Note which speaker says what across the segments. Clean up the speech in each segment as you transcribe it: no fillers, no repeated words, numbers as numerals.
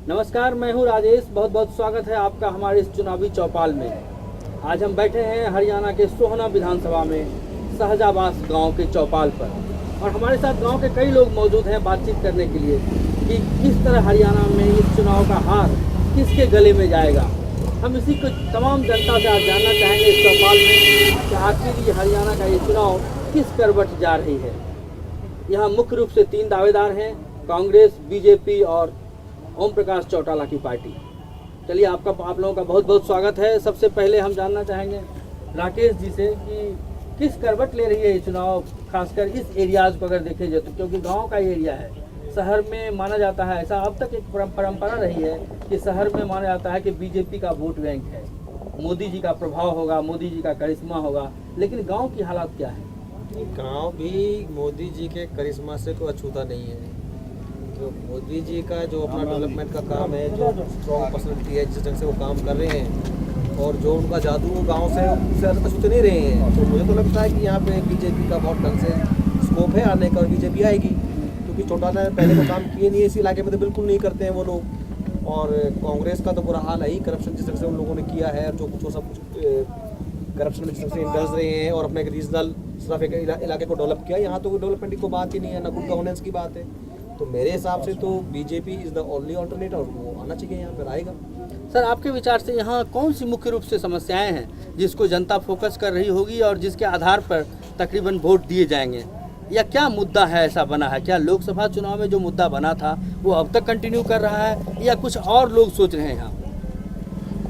Speaker 1: नमस्कार, मैं हूं राजेश। बहुत बहुत स्वागत है आपका हमारे इस चुनावी चौपाल में। आज हम बैठे हैं हरियाणा के सोहना विधानसभा में शाहजाबाद गांव के चौपाल पर और हमारे साथ गांव के कई लोग मौजूद हैं बातचीत करने के लिए कि किस तरह हरियाणा में इस चुनाव का हार किसके गले में जाएगा। हम इसी को तमाम जनता से आज जानना चाहेंगे इस चौपाल में कि आखिर ये हरियाणा का ये चुनाव किस करवट जा रही है। यहाँ मुख्य रूप से 3 दावेदार हैं, कांग्रेस, बीजेपी और ओम प्रकाश चौटाला की पार्टी। चलिए आप लोगों का बहुत बहुत स्वागत है। सबसे पहले हम जानना चाहेंगे राकेश जी से कि किस करवट ले रही है ये चुनाव, खासकर इस एरियाज को अगर देखें जाए तो, क्योंकि गांव का एरिया है। शहर में माना जाता है, ऐसा अब तक एक परंपरा रही है कि शहर में माना जाता है कि बीजेपी का वोट बैंक है, मोदी जी का प्रभाव होगा, मोदी जी का करिश्मा होगा, लेकिन गाँव की हालात क्या है?
Speaker 2: गांव भी मोदी जी के करिश्मा से कोई अछूता नहीं है। जो मोदी जी का जो अपना डेवलपमेंट का काम है, जो स्ट्रॉन्ग पर्सनैलिटी है, जिस ढंग से वो काम कर रहे हैं और जो उनका जादू वो गांव से अछूते नहीं रहे हैं, तो मुझे तो लगता है कि यहाँ पे बीजेपी का बहुत ढंग से स्कोप है आने का और बीजेपी आएगी, क्योंकि चौटाला ने पहले तो काम किए नहीं है इस इलाके में, तो बिल्कुल नहीं करते हैं वो लोग। और कांग्रेस का तो बुरा हाल है ही, करप्शन जिस ढंग से उन लोगों ने किया है, जो कुछ वो सब करप्शन में जिस ढंग से इंडल्ज रहे हैं और अपने एक रीजनल सिर्फ एक इलाके को डेवलप किया। यहाँ तो डेवलपमेंट की कोई बात ही नहीं है, ना गुड गवर्नेंस की बात है। तो मेरे हिसाब से तो BJP is the only alternate और वो आना चाहिए, यहाँ पर आएगा।
Speaker 1: सर, आपके विचार से यहाँ कौन सी मुख्य रूप से समस्याएं हैं जिसको जनता फोकस कर रही होगी और जिसके आधार पर तकरीबन वोट दिए जाएंगे, या क्या मुद्दा है ऐसा बना है? क्या लोकसभा चुनाव में जो मुद्दा बना था वो अब तक कंटिन्यू कर रहा है या कुछ और लोग सोच रहे हैं यहाँ?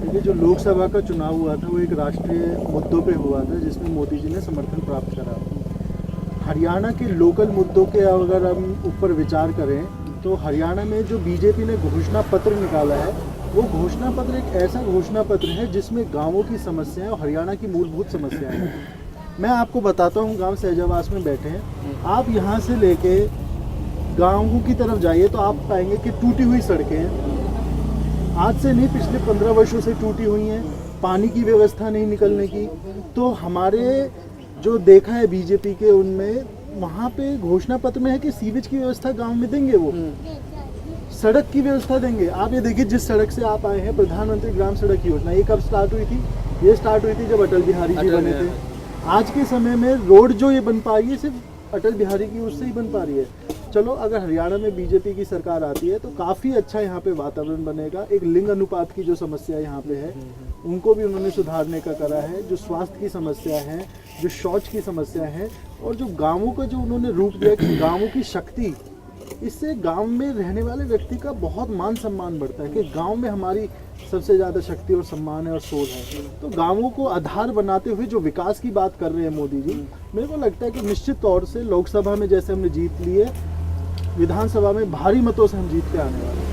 Speaker 3: देखिए, जो लोकसभा का चुनाव हुआ था वो एक राष्ट्रीय मुद्दों पे हुआ था जिसमें मोदी जी ने समर्थन प्राप्त करा। हरियाणा के लोकल मुद्दों के अगर हम ऊपर विचार करें तो हरियाणा में जो बीजेपी ने घोषणा पत्र निकाला है वो घोषणा पत्र एक ऐसा घोषणा पत्र है जिसमें गांवों की समस्याएं और हरियाणा की मूलभूत समस्याएं हैं। मैं आपको बताता हूं, गांव शाहजाबाद में बैठे हैं आप, यहां से लेके गांवों की तरफ जाइए तो आप पाएंगे कि टूटी हुई सड़कें हैं, आज से नहीं पिछले 15 वर्षों से टूटी हुई हैं, पानी की व्यवस्था नहीं निकलने की। तो हमारे जो देखा है बीजेपी के उनमें, वहाँ पे घोषणा पत्र में है कि सीवेज की व्यवस्था गांव में देंगे, वो सड़क की व्यवस्था देंगे। आप ये देखिए, जिस सड़क से आप आए हैं, प्रधानमंत्री ग्राम सड़क योजना, ये कब स्टार्ट हुई थी? ये स्टार्ट हुई थी जब अटल बिहारी जी बने थे। आज के समय में रोड जो ये बन पा रही है सिर्फ अटल बिहारी की उससे ही बन पा रही है। चलो, अगर हरियाणा में बीजेपी की सरकार आती है तो काफ़ी अच्छा यहाँ पे वातावरण बनेगा। एक लिंग अनुपात की जो समस्या यहाँ पे है उनको भी उन्होंने सुधारने का करा है, जो स्वास्थ्य की समस्या है, जो शौच की समस्या है, और जो गांवों का जो उन्होंने रूप दिया कि गांवों की शक्ति, इससे गांव में रहने वाले व्यक्ति का बहुत मान सम्मान बढ़ता है कि गांव में हमारी सबसे ज़्यादा शक्ति और सम्मान है और सोच है। तो गांवों को आधार बनाते हुए जो विकास की बात कर रहे हैं मोदी जी, मेरे को लगता है कि निश्चित तौर से लोकसभा में जैसे हमने जीत ली है, विधानसभा में भारी मतों से हम जीत के आने वाले हैं।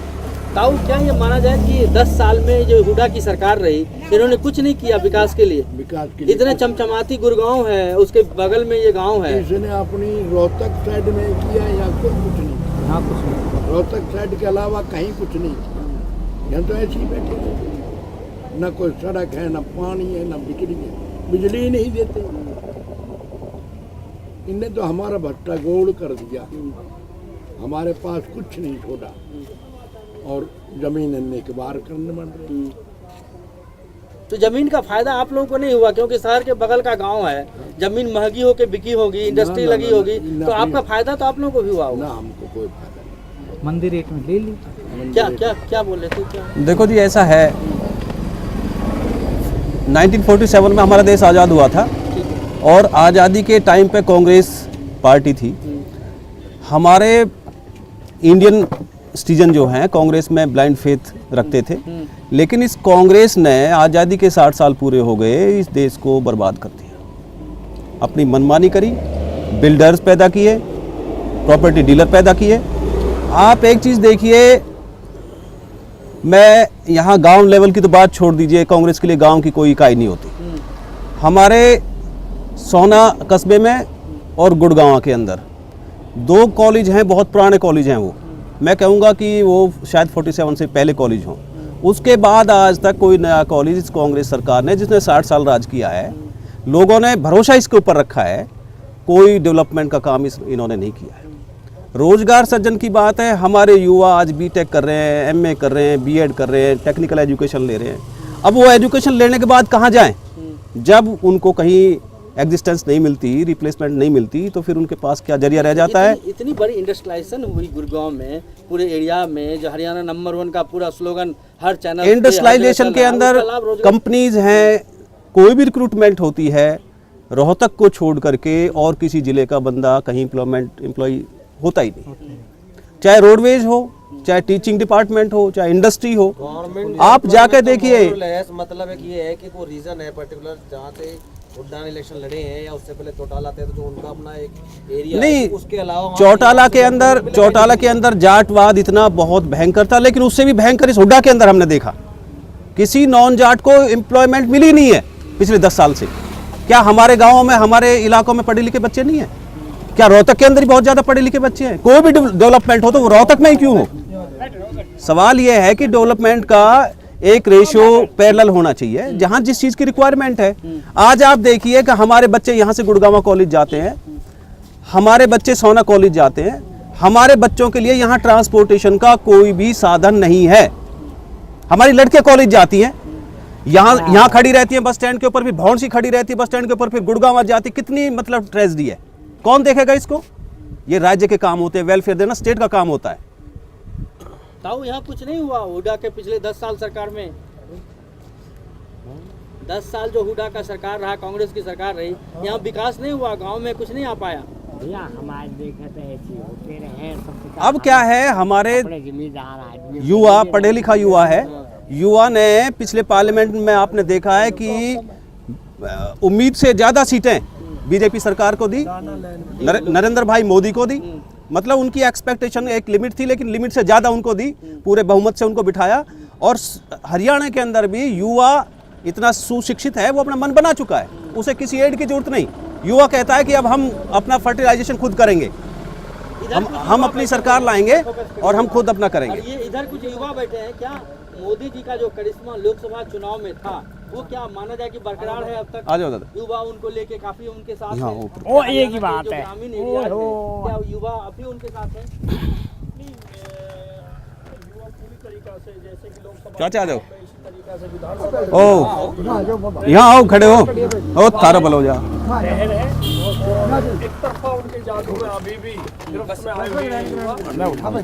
Speaker 1: ताऊ, क्या ये माना जाए कि 10 साल में जो हुडा की सरकार रही, इन्होंने कुछ नहीं किया विकास के लिए? इतने चमचमाती गुड़गांव है, उसके बगल में ये गांव है,
Speaker 4: इसने अपनी रोहतक साइड में किया या कुछ नहीं?
Speaker 1: हाँ, कुछ नहीं।
Speaker 4: रोहतक साइड के अलावा कहीं कुछ नहीं किया। यहाँ तो ऐसे ही बैठे रहते, न कोई सड़क है, न पानी है, न बिजली है, बिजली ही नहीं देते। इनने तो हमारा भट्टा गोल कर दिया, हमारे पास कुछ नहीं छोड़ा और जमीन इनने के बाहर करने बन रही।
Speaker 1: तो जमीन का फायदा आप लोगों को नहीं हुआ, क्योंकि शहर के बगल का गांव है, जमीन महंगी होके बिकी होगी, इंडस्ट्री लगी होगी, तो आपका फायदा तो आप लोगों को भी हुआ होगा।
Speaker 4: ना, हमको कोई फायदा नहीं।
Speaker 1: मंदिर रेट में ले ली। क्या बोल रहे थे? क्या
Speaker 5: देखो जी, ऐसा है, 1947 में हमारा देश आज़ाद हुआ था और आज़ादी के टाइम पे कांग्रेस पार्टी थी। हमारे इंडियन सिटीजन जो हैं कांग्रेस में ब्लाइंड फेथ रखते थे, लेकिन इस कांग्रेस ने आज़ादी के 60 साल पूरे हो गए, इस देश को बर्बाद कर दिया। अपनी मनमानी करी, बिल्डर्स पैदा किए, प्रॉपर्टी डीलर पैदा किए। आप एक चीज़ देखिए, मैं यहाँ गांव लेवल की तो बात छोड़ दीजिए, कांग्रेस के लिए गांव की कोई इकाई नहीं होती। हमारे सोहना कस्बे में और गुड़गांव के अंदर 2 कॉलेज हैं, बहुत पुराने कॉलेज हैं वो, मैं कहूँगा कि वो शायद 47 से पहले कॉलेज हों। उसके बाद आज तक कोई नया कॉलेज इस कांग्रेस सरकार ने, जिसने 60 साल राज किया है, लोगों ने भरोसा इसके ऊपर रखा है, कोई डेवलपमेंट का काम इन्होंने नहीं किया है। रोजगार सृजन की बात है, हमारे युवा आज बीटेक कर रहे हैं, एमए कर रहे हैं, बीएड कर रहे हैं, टेक्निकल एजुकेशन ले रहे हैं। अब वो एजुकेशन लेने के बाद कहाँ जाएं? जब उनको कहीं एग्जिस्टेंस नहीं मिलती, रिप्लेसमेंट नहीं मिलती, तो फिर उनके पास क्या जरिया रह जाता है?
Speaker 1: इतनी बड़ी इंडस्ट्रियलाइजेशन हुई गुड़गांव में, पूरे एरिया में, जो हरियाणा नंबर 1 का पूरा स्लोगन हर चैनल,
Speaker 5: इंडस्ट्रियलाइजेशन के अंदर कंपनीज हैं, कोई भी रिक्रूटमेंट होती है, रोहतक को छोड़ करके और किसी जिले का बंदा कहीं एम्प्लॉय होता ही नहीं। चाहे रोडवेज हो, चाहे टीचिंग डिपार्टमेंट हो, चाहे इंडस्ट्री हो,
Speaker 2: गवर्नमेंट
Speaker 5: आप जाकर देखिए।
Speaker 2: मतलब एक ये है कि कोई रीजन है पर्टिकुलर जहाँ से उद्यान इलेक्शन लड़े हैं या उससे पहले चौटाला थे, तो जो उनका अपना एक एरिया
Speaker 5: नहीं,
Speaker 2: है, उसके अलावा
Speaker 5: चौटाला के अंदर जाटवाद इतना बहुत भयंकर था, लेकिन उससे भी भयंकर इस हुड्डा के अंदर हमने देखा किसी नॉन जाट को एम्प्लॉयमेंट मिली नहीं है पिछले 10 साल से। क्या हमारे गाँव में, हमारे इलाकों में पढ़े लिखे बच्चे नहीं हैं? क्या रोहतक के अंदर ही बहुत ज़्यादा पढ़े लिखे बच्चे हैं? कोई भी डेवलपमेंट हो तो वो रोहतक में ही क्यों हो? सवाल ये है कि डेवलपमेंट का एक रेशियो पैरेलल होना चाहिए, जहां जिस चीज़ की रिक्वायरमेंट है। आज आप देखिए कि हमारे बच्चे यहाँ से गुड़गांव कॉलेज जाते हैं, हमारे बच्चे सोना कॉलेज जाते हैं, हमारे बच्चों के लिए यहाँ ट्रांसपोर्टेशन का कोई भी साधन नहीं है। हमारी लड़कियाँ कॉलेज जाती हैं, यहाँ खड़ी रहती हैं बस स्टैंड के ऊपर, फिर भौन सी खड़ी रहती है बस स्टैंड के ऊपर, फिर गुड़गांव जाती। कितनी मतलब ट्रेजेडी है, कौन देखेगा इसको? ये राज्य के काम होते हैं, वेलफेयर देना स्टेट का काम होता है।
Speaker 1: ताऊ यहाँ कुछ नहीं हुआ हुडा के पिछले 10 साल सरकार में? 10 साल जो हुडा का सरकार रहा, कांग्रेस की सरकार रही, यहाँ विकास नहीं हुआ, गांव में कुछ नहीं आ पाया।
Speaker 6: भैया हमारे देखे तो ऐसे होते रहे सब।
Speaker 5: अब क्या है, हमारे
Speaker 6: जिम्मेदार आदमी
Speaker 5: युवा, पढ़े लिखा युवा है, युवा ने पिछले पार्लियामेंट में आपने देखा है कि उम्मीद से ज़्यादा सीटें बीजेपी सरकार को दी, नरेंद्र भाई मोदी को दी। मतलब उनकी एक्सपेक्टेशन एक लिमिट थी, लेकिन लिमिट से ज़्यादा उनको दी, पूरे बहुमत से उनको बिठाया। और हरियाणा के अंदर भी युवा इतना सुशिक्षित है, वो अपना मन बना चुका है, उसे किसी एड की जरूरत नहीं। युवा कहता है कि अब हम अपना फर्टिलाइजेशन खुद करेंगे, हम अपनी सरकार लाएंगे और हम खुद अपना करेंगे।
Speaker 1: और ये इधर कुछ युवा बैठे हैं, क्या मोदी जी का जो करिश्मा लोकसभा चुनाव में था वो क्या माना जाए कि बरकरार है अब तक?
Speaker 5: आ जाओ दादा।
Speaker 1: युवा उनको लेके काफी उनके साथ
Speaker 5: हाँ,
Speaker 1: हैं।
Speaker 6: वो एक ही बात
Speaker 1: जो
Speaker 6: है।
Speaker 1: ग्रामीण एरिया है, क्या युवा अभी उनके साथ हैं?
Speaker 5: क्या चाह रहे हो? ओ यहाँ आओ, खड़े हो, ओ थारा बल हो जा।
Speaker 7: एक तरफा उनके जादू में अभी भी गिरफ्त में आए हुए हैं युवा।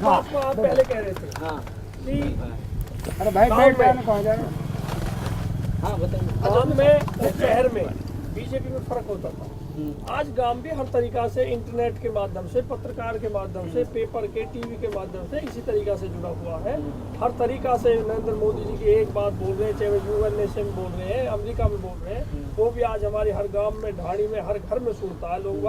Speaker 7: आप पहले कह रहे थे
Speaker 1: हाँ
Speaker 7: कि
Speaker 6: अरे भाई
Speaker 1: हाँ बताइए।
Speaker 7: गांव में और शहर में बीजेपी में फर्क होता था। आज गांव भी हर तरीका से इंटरनेट के माध्यम से, पत्रकार के माध्यम से, पेपर के, टीवी के माध्यम से इसी तरीका से जुड़ा हुआ है। हर तरीका से नरेंद्र मोदी जी की एक बात बोल रहे हैं, चाहे वो यूएनए में बोल रहे हैं, अमेरिका में बोल रहे हैं, वो भी आज हमारे हर गांव में, ढाणी में, हर घर में सुनता है लोग,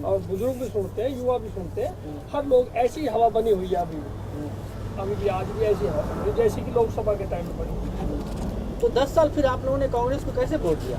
Speaker 7: और बुजुर्ग भी सुनते हैं, युवा भी सुनते हैं। हर लोग ऐसी हवा बनी हुई है अभी भी आज भी ऐसी हवा बनी जैसी कि लोकसभा के टाइम में बनी।
Speaker 1: तो 10 साल फिर आप लोगों ने कांग्रेस को कैसे वोट दिया?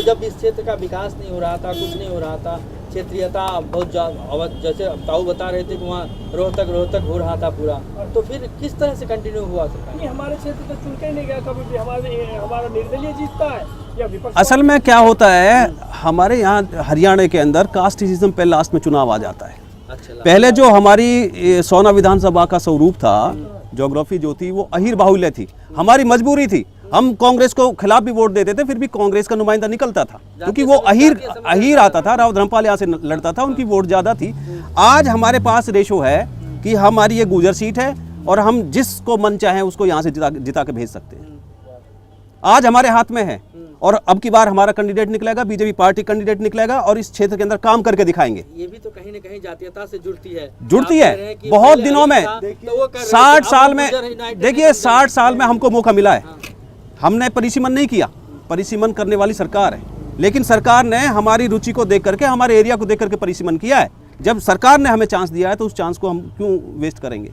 Speaker 1: जब इस क्षेत्र का विकास नहीं हो रहा था, कुछ नहीं हो रहा था, क्षेत्रीयता बहुत ज़्यादा, जैसे ताऊ बता रहे थे कि वहाँ रोहतक हो रहा था पूरा, तो फिर किस तरह से कंटिन्यू हुआ सरकार?
Speaker 7: ये हमारे क्षेत्र तो चुनते ही नहीं गया कभी भी। हमारा निर्दलीय जीतता है या विपक्ष।
Speaker 5: असल में क्या होता है, हमारे यहाँ हरियाणा के अंदर कास्टिज्म पे लास्ट में चुनाव आ जाता है।
Speaker 1: अच्छा,
Speaker 5: पहले जो हमारी सोना विधानसभा का स्वरूप था, ज्योग्राफी जो थी, वो अहीर बाहुल्य थी, हमारी मजबूरी थी। हम कांग्रेस को खिलाफ भी वोट देते थे, फिर भी कांग्रेस का नुमाइंदा निकलता था, क्योंकि वो अहीर आता था, राव धर्मपाल यहाँ से लड़ता था, उनकी वोट ज़्यादा थी। आज हमारे पास रेशो है कि हमारी ये गुजर सीट है और हम जिसको मन चाहे उसको यहाँ से जिता के भेज सकते हैं। आज हमारे हाथ में है, और अब की बार हमारा कैंडिडेट निकलेगा, बीजेपी पार्टी कैंडिडेट निकलेगा, और इस क्षेत्र के अंदर काम करके दिखाएंगे।
Speaker 1: ये भी तो कहीं न कहीं जातीयता से जुड़ती है
Speaker 5: है बहुत दिनों में। 60 साल में देखिए, 60 साल में हमको मौका मिला है, हमने परिसीमन नहीं किया, परिसीमन करने वाली सरकार है, लेकिन सरकार ने हमारी रुचि को देख करके, हमारे एरिया को देख करके परिसीमन किया है। जब सरकार ने हमें चांस दिया है तो उस चांस को हम क्यों वेस्ट करेंगे?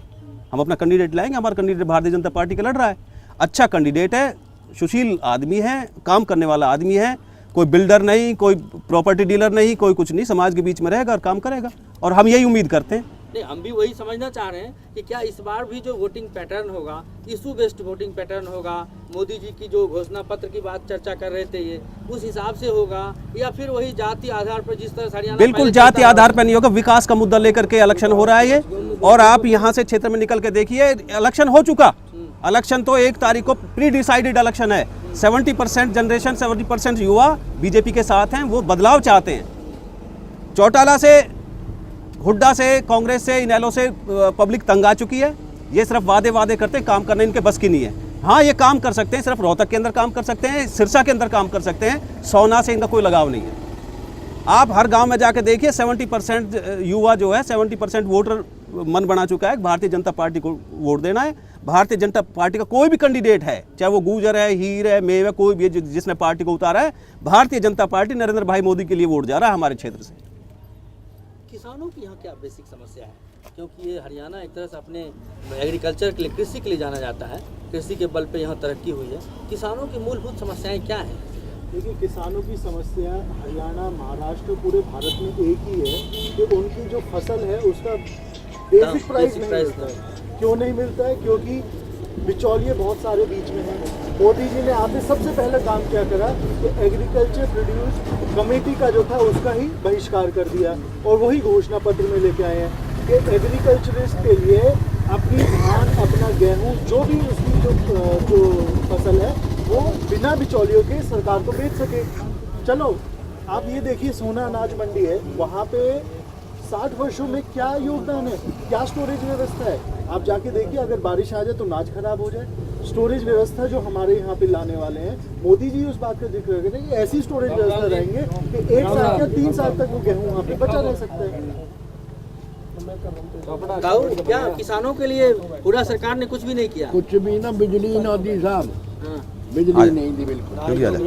Speaker 5: हम अपना कैंडिडेट लाएंगे। हमारा कैंडिडेट भारतीय जनता पार्टी का लड़ रहा है, अच्छा कैंडिडेट है, सुशील आदमी है, काम करने वाला आदमी है, कोई बिल्डर नहीं, कोई प्रॉपर्टी डीलर नहीं, कोई कुछ नहीं, समाज के बीच में रहेगा और काम करेगा, और हम यही उम्मीद करते हैं।
Speaker 1: नहीं, हम भी वही समझना चाह रहे हैं कि क्या इस बार भी जो वोटिंग पैटर्न होगा, इशू बेस्ड वोटिंग पैटर्न होगा, मोदी जी की जो घोषणा पत्र की बात चर्चा कर रहे थे ये उस हिसाब से होगा, या फिर वही जाति आधार पर जिस तरह से हरियाणा
Speaker 5: बिल्कुल
Speaker 1: पहले
Speaker 5: जाति
Speaker 1: चलता
Speaker 5: आधार पर नहीं होगा, विकास का मुद्दा लेकर के इलेक्शन हो रहा है ये। और आप यहाँ से क्षेत्र में निकल के देखिए, इलेक्शन हो चुका। इलेक्शन तो 1 तारीख को प्री डिसाइडेड इलेक्शन है। 70% जनरेशन, 70% युवा बीजेपी के साथ हैं, वो बदलाव चाहते हैं। चौटाला से, हुड्डा से, कांग्रेस से, इनेलो से पब्लिक तंग आ चुकी है। ये सिर्फ वादे करते हैं, काम करने इनके बस की नहीं है। हाँ, ये काम कर सकते हैं, सिर्फ रोहतक के अंदर काम कर सकते हैं, सिरसा के अंदर काम कर सकते हैं, सोना से इनका कोई लगाव नहीं है। आप हर गांव में जाके देखिए, 70% युवा जो है, 70% वोटर मन बना चुका है भारतीय जनता पार्टी को वोट देना है। भारतीय जनता पार्टी का कोई भी कैंडिडेट है, चाहे वो गुर्जर है, हीर है, मेव है, कोई भी जिसने पार्टी को उतारा है, भारतीय जनता पार्टी नरेंद्र भाई मोदी के लिए वोट जा रहा है हमारे क्षेत्र से।
Speaker 1: किसानों की यहाँ क्या बेसिक समस्या है? क्योंकि ये हरियाणा एक तरह से अपने एग्रीकल्चर के लिए, कृषि के लिए जाना जाता है, कृषि के बल पे यहाँ तरक्की हुई है। किसानों की मूलभूत समस्याएं क्या हैं?
Speaker 3: देखिए, किसानों की समस्या हरियाणा, महाराष्ट्र, पूरे भारत में एक ही है कि उनकी जो फसल है उसका बेसिक प्राइस नहीं मिलता है। क्यों नहीं मिलता है? क्योंकि बिचौलिए बहुत सारे बीच में हैं। मोदी जी ने आते सबसे पहले काम क्या करा कि एग्रीकल्चर प्रोड्यूस कमेटी का जो था उसका ही बहिष्कार कर दिया, और वही घोषणा पत्र में लेके आए हैं कि एग्रीकल्चरिस्ट के लिए अपनी धान, अपना गेहूं, जो भी उसकी जो फसल है वो बिना बिचौलियों के सरकार को बेच सके। चलो आप ये देखिए, सोना अनाज मंडी है, वहाँ पे 60 वर्षों में क्या योगदान है, क्या स्टोरेज व्यवस्था है। आप जाके देखिए, अगर बारिश आ जाए तो अनाज खराब हो जाए। स्टोरेज व्यवस्था जो हमारे यहाँ पे लाने वाले हैं, मोदी जी उस बात का जिक्र करें कि ऐसी स्टोरेज व्यवस्था रहेंगे कि 1 साल या 3 साल तक वो गेहूँ वहाँ पे बचा रह सकता है।
Speaker 1: क्या किसानों के लिए पूरा सरकार ने कुछ भी नहीं किया?
Speaker 4: कुछ भी ना, बिजली ना दी साहब,
Speaker 1: हाँ।
Speaker 4: बिजली नहीं दी बिल्कुल।
Speaker 5: क्यों किया जाए?